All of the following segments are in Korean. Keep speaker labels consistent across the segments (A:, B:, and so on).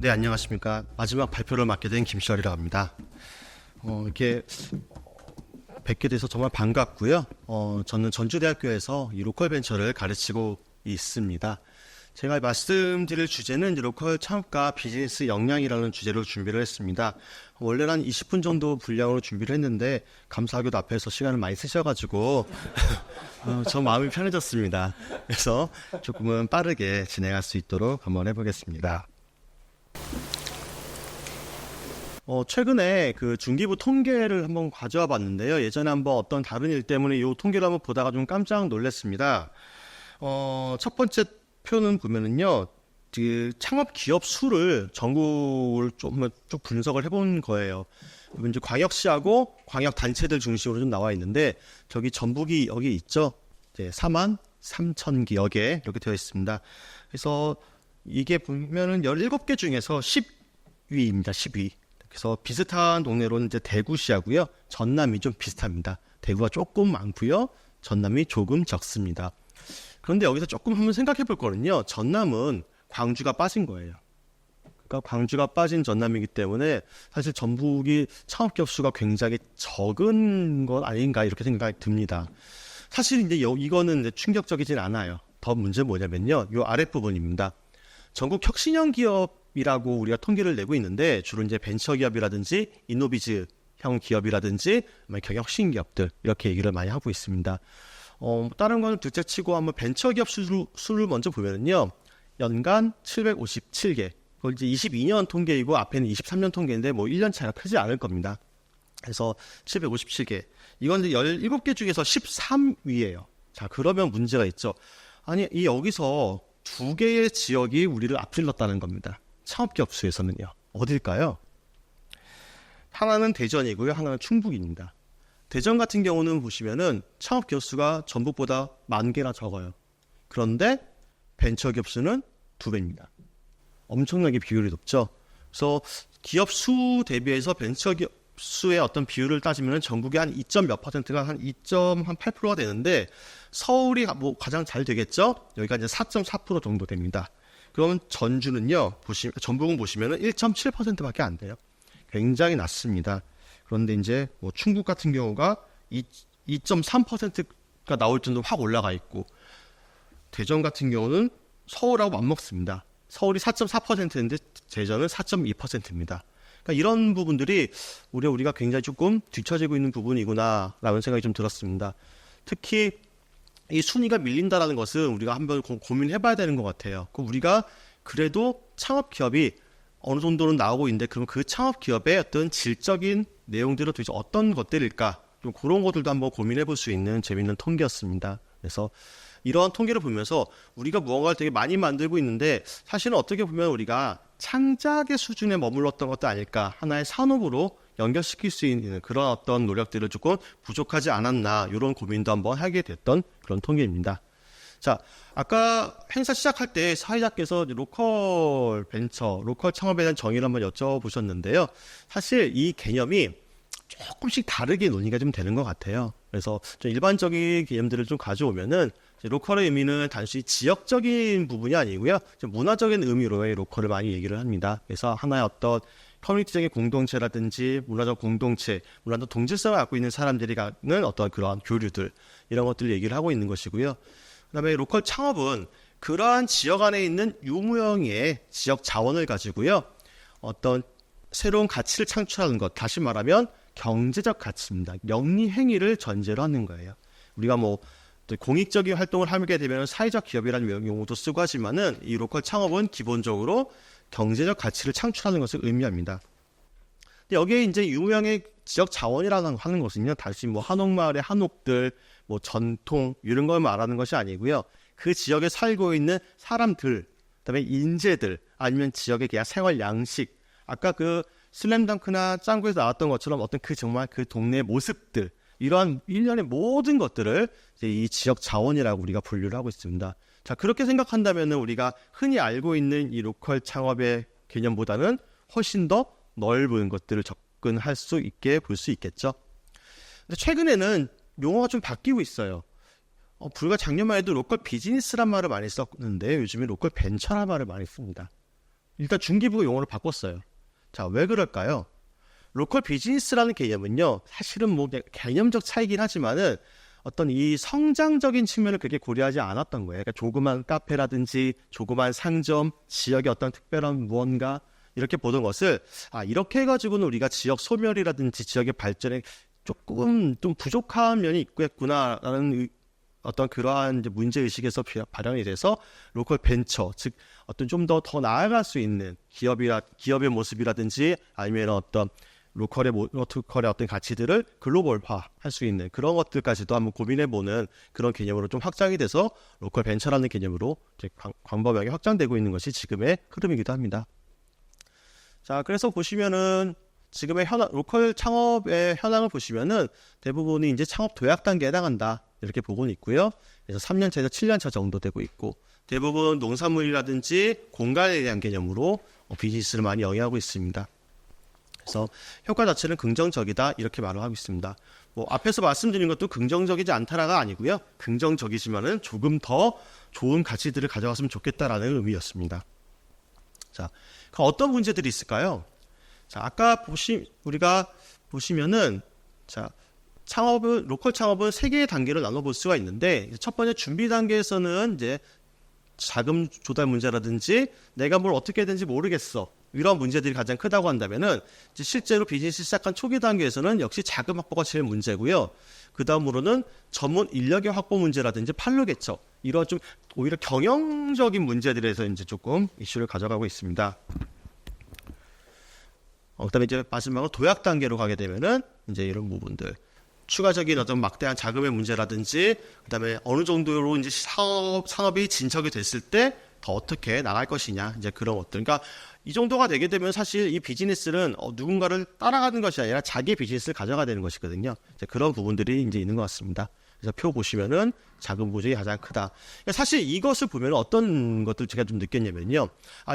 A: 네, 안녕하십니까. 마지막 발표를 맡게 된 김시열이라고 합니다. 이렇게 뵙게 돼서 정말 반갑고요. 저는 전주대학교에서 이 로컬 벤처를 가르치고 있습니다. 제가 말씀드릴 주제는 로컬 창업과 비즈니스 역량이라는 주제로 준비를 했습니다. 원래는 한 20분 정도 분량으로 준비를 했는데 감사하게도 앞에서 시간을 많이 쓰셔가지고 저 마음이 편해졌습니다. 그래서 조금은 빠르게 진행할 수 있도록 한번 해보겠습니다. 최근에 그 중기부 통계를 한번 가져와 봤는데요. 예전에 한번 어떤 다른 일 때문에 이 통계를 한번 보다가 좀 깜짝 놀랐습니다. 첫 번째 표는 보면은요, 그 창업 기업 수를 전국을 쭉 분석을 해본 거예요. 이제 광역시하고 광역 단체들 중심으로 좀 나와 있는데, 저기 전북이 여기 있죠. 이제 4만 3천 기역에 이렇게 되어 있습니다. 그래서 이게 보면은 17개 중에서 10위입니다. 10위. 그래서 비슷한 동네로는 이제 대구시하고요. 전남이 좀 비슷합니다. 대구가 조금 많고요. 전남이 조금 적습니다. 그런데 여기서 조금 한번 생각해 볼 거는요. 전남은 광주가 빠진 거예요. 그러니까 광주가 빠진 전남이기 때문에 사실 전북이 창업기업 수가 굉장히 적은 것 아닌가 이렇게 생각이 듭니다. 사실 이제 이거는 이제 충격적이진 않아요. 더 문제는 뭐냐면요. 이 아랫부분입니다. 전국 혁신형 기업이라고 우리가 통계를 내고 있는데 주로 이제 벤처기업이라든지 이노비즈형 기업이라든지 경영혁신 기업들 이렇게 얘기를 많이 하고 있습니다. 다른 건 둘째치고 한번 벤처기업 수를 먼저 보면은요. 연간 757개. 그걸 이제 22년 통계이고 앞에는 23년 통계인데 뭐 1년 차이가 크지 않을 겁니다. 그래서 757개. 이건 이제 17개 중에서 13위예요. 자, 그러면 문제가 있죠. 아니, 여기서 두 개의 지역이 우리를 앞질렀다는 겁니다. 창업기업 수에서는요. 어딜까요? 하나는 대전이고요. 하나는 충북입니다. 대전 같은 경우는 보시면은 창업기업 수가 전북보다 10,000개나 적어요. 그런데 벤처기업 수는 2배입니다. 엄청나게 비율이 높죠. 그래서 기업 수 대비해서 벤처기업 수의 어떤 비율을 따지면 전국의 한 2점 몇 %가 한 2.8%가 되는데 서울이 뭐 가장 잘 되겠죠? 여기가 이제 4.4% 정도 됩니다. 그러면 전주는요, 전북은 보시면은 1.7%밖에 안 돼요. 굉장히 낮습니다. 그런데 이제 뭐 충북 같은 경우가 2.3%가 나올 정도로 확 올라가 있고, 대전 같은 경우는 서울하고 맞먹습니다. 서울이 4.4%인데 대전은 4.2%입니다. 그러니까 이런 부분들이 우리가 굉장히 조금 뒤처지고 있는 부분이구나라는 생각이 좀 들었습니다. 특히 이 순위가 밀린다라는 것은 우리가 한번 고민해봐야 되는 것 같아요. 우리가 그래도 창업 기업이 어느 정도는 나오고 있는데 그럼 그 창업 기업의 어떤 질적인 내용들은 도대체 어떤 것들일까? 좀 그런 것들도 한번 고민해볼 수 있는 재미있는 통계였습니다. 그래서 이러한 통계를 보면서 우리가 무언가를 되게 많이 만들고 있는데 사실은 어떻게 보면 우리가 창작의 수준에 머물렀던 것도 아닐까, 하나의 산업으로 연결시킬 수 있는 그런 어떤 노력들을 조금 부족하지 않았나, 이런 고민도 한번 하게 됐던 그런 통계입니다. 자, 아까 행사 시작할 때 사회자께서 로컬 벤처, 로컬 창업에 대한 정의를 한번 여쭤보셨는데요. 사실 이 개념이 조금씩 다르게 논의가 좀 되는 것 같아요. 그래서 좀 일반적인 개념들을 좀 가져오면은 로컬의 의미는 단순히 지역적인 부분이 아니고요, 좀 문화적인 의미로의 로컬을 많이 얘기를 합니다. 그래서 하나의 어떤 커뮤니티적인 공동체라든지 문화적 공동체, 문화적 동질성을 갖고 있는 사람들이 갖는 어떤 그러한 교류들, 이런 것들을 얘기를 하고 있는 것이고요. 그다음에 로컬 창업은 그러한 지역 안에 있는 유무형의 지역 자원을 가지고요, 어떤 새로운 가치를 창출하는 것, 다시 말하면 경제적 가치입니다. 영리 행위를 전제로 하는 거예요. 우리가 뭐 공익적인 활동을 하게 되면 사회적 기업이라는 용어도 쓰고 하지만은 이 로컬 창업은 기본적으로 경제적 가치를 창출하는 것을 의미합니다. 근데 여기에 이제 유무형의 지역 자원이라는 하는 것은요, 단순히 뭐 한옥마을의 한옥들, 뭐 전통 이런 걸 말하는 것이 아니고요, 그 지역에 살고 있는 사람들, 그다음에 인재들, 아니면 지역의 그냥 생활 양식, 아까 그 슬램덩크나 짱구에서 나왔던 것처럼 어떤 정말 그 동네의 모습들, 이러한 일련의 모든 것들을 이제 이 지역 자원이라고 우리가 분류를 하고 있습니다. 자, 그렇게 생각한다면은 우리가 흔히 알고 있는 이 로컬 창업의 개념보다는 훨씬 더 넓은 것들을 접근할 수 있게 볼 수 있겠죠. 근데 최근에는 용어가 좀 바뀌고 있어요. 불과 작년만 해도 로컬 비즈니스란 말을 많이 썼는데 요즘에 로컬 벤처란 말을 많이 씁니다. 일단 중기부 용어를 바꿨어요. 자, 왜 그럴까요? 로컬 비즈니스라는 개념은요, 사실은 뭐 개념적 차이긴 하지만은 어떤 이 성장적인 측면을 그렇게 고려하지 않았던 거예요. 그러니까 조그만 카페라든지 조그만 상점, 지역의 어떤 특별한 무언가 이렇게 보던 것을 이렇게 해가지고는 우리가 지역 소멸이라든지 지역의 발전에 조금 좀 부족한 면이 있겠구나라는 어떤 그러한 이제 문제의식에서 발현이 돼서 로컬 벤처, 즉 어떤 좀 더 나아갈 수 있는 기업의 모습이라든지 아니면 어떤 로컬의 어떤 가치들을 글로벌화 할 수 있는 그런 것들까지도 한번 고민해보는 그런 개념으로 좀 확장이 돼서 로컬 벤처라는 개념으로 이제 광범위하게 확장되고 있는 것이 지금의 흐름이기도 합니다. 자, 그래서 보시면은 지금의 로컬 창업의 현황을 보시면은 대부분이 이제 창업 도약 단계에 해당한다 이렇게 보고는 있고요. 그래서 3년차에서 7년차 정도 되고 있고 대부분 농산물이라든지 공간에 대한 개념으로 비즈니스를 많이 영위하고 있습니다. 그래서 효과 자체는 긍정적이다 이렇게 말을 하고 있습니다. 뭐 앞에서 말씀드린 것도 긍정적이지 않다라가 아니고요. 긍정적이지만은 조금 더 좋은 가치들을 가져갔으면 좋겠다라는 의미였습니다. 자, 그럼 어떤 문제들이 있을까요? 자, 아까 우리가 보시면은 자, 로컬 창업은 3개의 단계로 나눠볼 수가 있는데 첫 번째 준비 단계에서는 이제 자금 조달 문제라든지 내가 뭘 어떻게 해야 되는지 모르겠어. 이런 문제들이 가장 크다고 한다면은 이제 실제로 비즈니스 시작한 초기 단계에서는 역시 자금 확보가 제일 문제고요. 그 다음으로는 전문 인력의 확보 문제라든지 판로 개척 이런 좀 오히려 경영적인 문제들에서 이제 조금 이슈를 가져가고 있습니다. 그다음에 이제 마지막으로 도약 단계로 가게 되면은 이제 이런 부분들. 추가적인 어떤 막대한 자금의 문제라든지 그다음에 어느 정도로 이제 산업이 진척이 됐을 때 더 어떻게 나갈 것이냐 이제 그런 것들. 그러니까 이 정도가 되게 되면 사실 이 비즈니스는 누군가를 따라가는 것이 아니라 자기의 비즈니스를 가져가야 되는 것이거든요. 이제 그런 부분들이 이제 있는 것 같습니다. 그래서 표 보시면은 자금 부족이 가장 크다. 그러니까 사실 이것을 보면 어떤 것들 제가 좀 느꼈냐면요.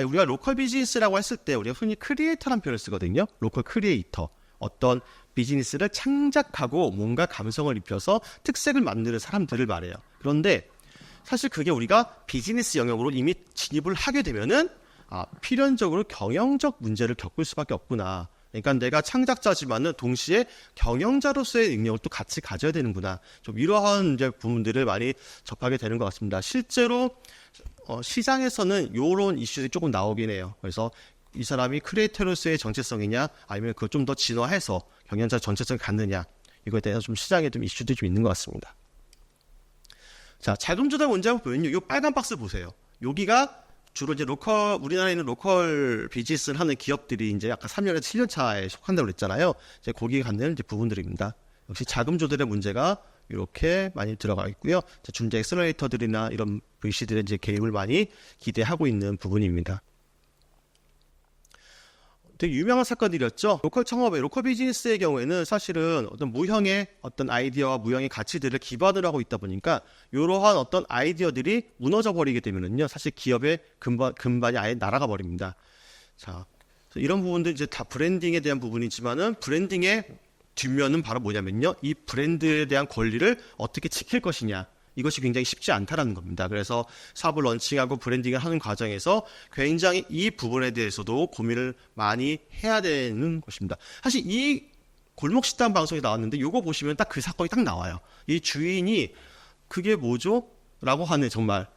A: 우리가 로컬 비즈니스라고 했을 때 우리가 흔히 크리에이터라는 표현을 쓰거든요. 로컬 크리에이터. 어떤 비즈니스를 창작하고 뭔가 감성을 입혀서 특색을 만드는 사람들을 말해요. 그런데 사실 그게 우리가 비즈니스 영역으로 이미 진입을 하게 되면은 필연적으로 경영적 문제를 겪을 수밖에 없구나. 그러니까 내가 창작자지만은 동시에 경영자로서의 능력을 또 같이 가져야 되는구나. 좀 이러한 이제 부분들을 많이 접하게 되는 것 같습니다. 실제로 시장에서는 이런 이슈들이 조금 나오긴 해요. 그래서 이 사람이 크리에이터로서의 정체성이냐 아니면 그걸 좀 더 진화해서 경영자 정체성을 갖느냐 이거에 대해서 좀 시장에 좀 이슈들이 좀 있는 것 같습니다. 자, 자금 조달 문제 한번 보면요. 이 빨간 박스 보세요. 여기가 주로 이제 우리나라에 있는 로컬 비즈니스를 하는 기업들이 이제 아까 3년에서 7년 차에 속한다고 그랬잖아요. 이제 거기에 갖는 이제 부분들입니다. 역시 자금 조달의 문제가 이렇게 많이 들어가 있고요. 중재 엑셀러레이터들이나 이런 VC들의 이제 개입을 많이 기대하고 있는 부분입니다. 되게 유명한 사건들이었죠. 로컬 창업의 로컬 비즈니스의 경우에는 사실은 어떤 무형의 어떤 아이디어와 무형의 가치들을 기반으로 하고 있다 보니까 이러한 어떤 아이디어들이 무너져 버리게 되면은요, 사실 기업의 근반이 아예 날아가 버립니다. 자, 이런 부분들 이제 다 브랜딩에 대한 부분이지만은 브랜딩의 뒷면은 바로 뭐냐면요, 이 브랜드에 대한 권리를 어떻게 지킬 것이냐. 이것이 굉장히 쉽지 않다라는 겁니다. 그래서 사업을 런칭하고 브랜딩을 하는 과정에서 굉장히 이 부분에 대해서도 고민을 많이 해야 되는 것입니다. 사실 이 골목식당 방송이 나왔는데 이거 보시면 딱 그 사건이 딱 나와요. 이 주인이 그게 뭐죠? 라고 하는 정말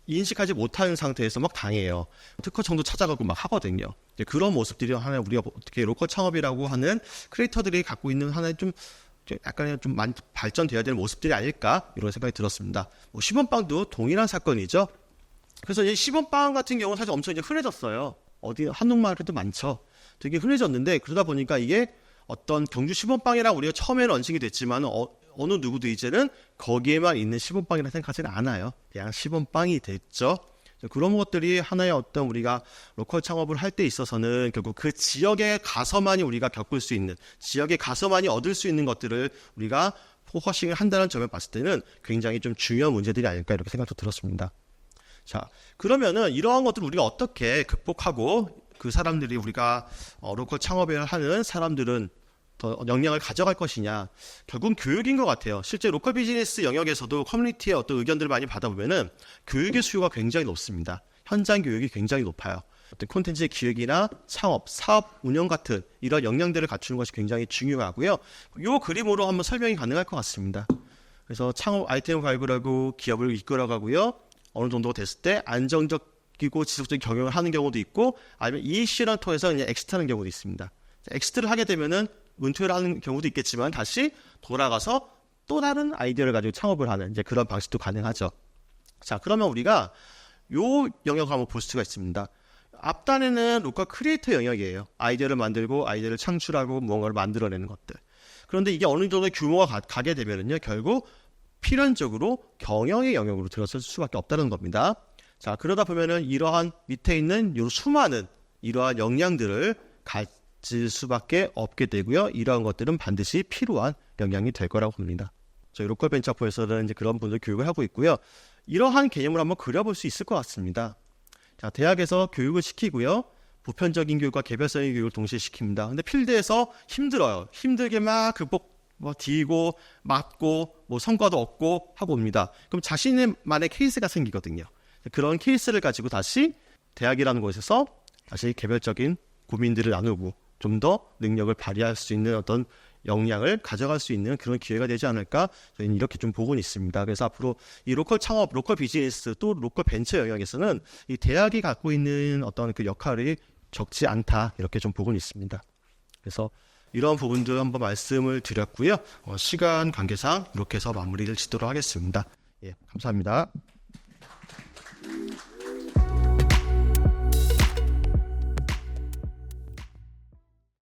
A: 인식하지 못하는 상태에서 막 당해요. 특허청도 찾아가고 막 하거든요. 그런 모습들이 하나 우리가 어떻게 로컬 창업이라고 하는 크리에이터들이 갖고 있는 하나의 좀 약간의 좀 많이 발전되어야 되는 모습들이 아닐까 이런 생각이 들었습니다. 시범빵도 동일한 사건이죠. 그래서 이 시범빵 같은 경우는 사실 엄청 이제 흔해졌어요. 어디 한옥마을에도 많죠. 되게 흔해졌는데 그러다 보니까 이게 어떤 경주 시범빵이라고 우리가 처음에는 런칭이 됐지만 어느 누구도 이제는 거기에만 있는 시범빵이라 생각하지는 않아요. 그냥 시범빵이 됐죠. 그런 것들이 하나의 어떤 우리가 로컬 창업을 할 때 있어서는 결국 그 지역에 가서만이 우리가 겪을 수 있는, 지역에 가서만이 얻을 수 있는 것들을 우리가 포커싱을 한다는 점에 봤을 때는 굉장히 좀 중요한 문제들이 아닐까 이렇게 생각도 들었습니다. 자, 그러면은 이러한 것들을 우리가 어떻게 극복하고 그 사람들이 우리가 로컬 창업을 하는 사람들은 더 역량을 가져갈 것이냐. 결국은 교육인 것 같아요. 실제 로컬 비즈니스 영역에서도 커뮤니티의 어떤 의견들을 많이 받아보면은 교육의 수요가 굉장히 높습니다. 현장 교육이 굉장히 높아요. 어떤 콘텐츠의 기획이나 창업, 사업 운영 같은 이런 역량들을 갖추는 것이 굉장히 중요하고요. 이 그림으로 한번 설명이 가능할 것 같습니다. 그래서 창업 아이템을 발굴하고 기업을 이끌어가고요. 어느 정도 됐을 때 안정적이고 지속적인 경영을 하는 경우도 있고, 아니면 이익 실현을 통해서 그냥 엑시트하는 경우도 있습니다. 엑시트를 하게 되면은 은퇴를 하는 경우도 있겠지만 다시 돌아가서 또 다른 아이디어를 가지고 창업을 하는 이제 그런 방식도 가능하죠. 자, 그러면 우리가 요 영역을 한번 볼 수가 있습니다. 앞단에는 로컬 크리에이터 영역이에요. 아이디어를 만들고 아이디어를 창출하고 무언가를 만들어내는 것들. 그런데 이게 어느 정도의 규모가 가게 되면은요, 결국 필연적으로 경영의 영역으로 들어설 수밖에 없다는 겁니다. 자, 그러다 보면은 이러한 밑에 있는 요 수많은 이러한 역량들을 가질 수밖에 없게 되고요. 이러한 것들은 반드시 필요한 역량이 될 거라고 봅니다. 저희 로컬 벤처포에서는 이제 그런 분들 교육을 하고 있고요. 이러한 개념을 한번 그려볼 수 있을 것 같습니다. 자, 대학에서 교육을 시키고요. 보편적인 교육과 개별적인 교육을 동시에 시킵니다. 근데 필드에서 힘들어요. 힘들게 막 디고 맞고 성과도 얻고 하고 옵니다. 그럼 자신만의 케이스가 생기거든요. 그런 케이스를 가지고 다시 대학이라는 곳에서 다시 개별적인 고민들을 나누고 좀 더 능력을 발휘할 수 있는 어떤 역량을 가져갈 수 있는 그런 기회가 되지 않을까, 저희는 이렇게 좀 보고는 있습니다. 그래서 앞으로 이 로컬 창업, 로컬 비즈니스, 또 로컬 벤처 영역에서는 이 대학이 갖고 있는 어떤 그 역할이 적지 않다, 이렇게 좀 보고는 있습니다. 그래서 이런 부분들 한번 말씀을 드렸고요. 시간 관계상 이렇게 해서 마무리를 짓도록 하겠습니다. 예, 감사합니다.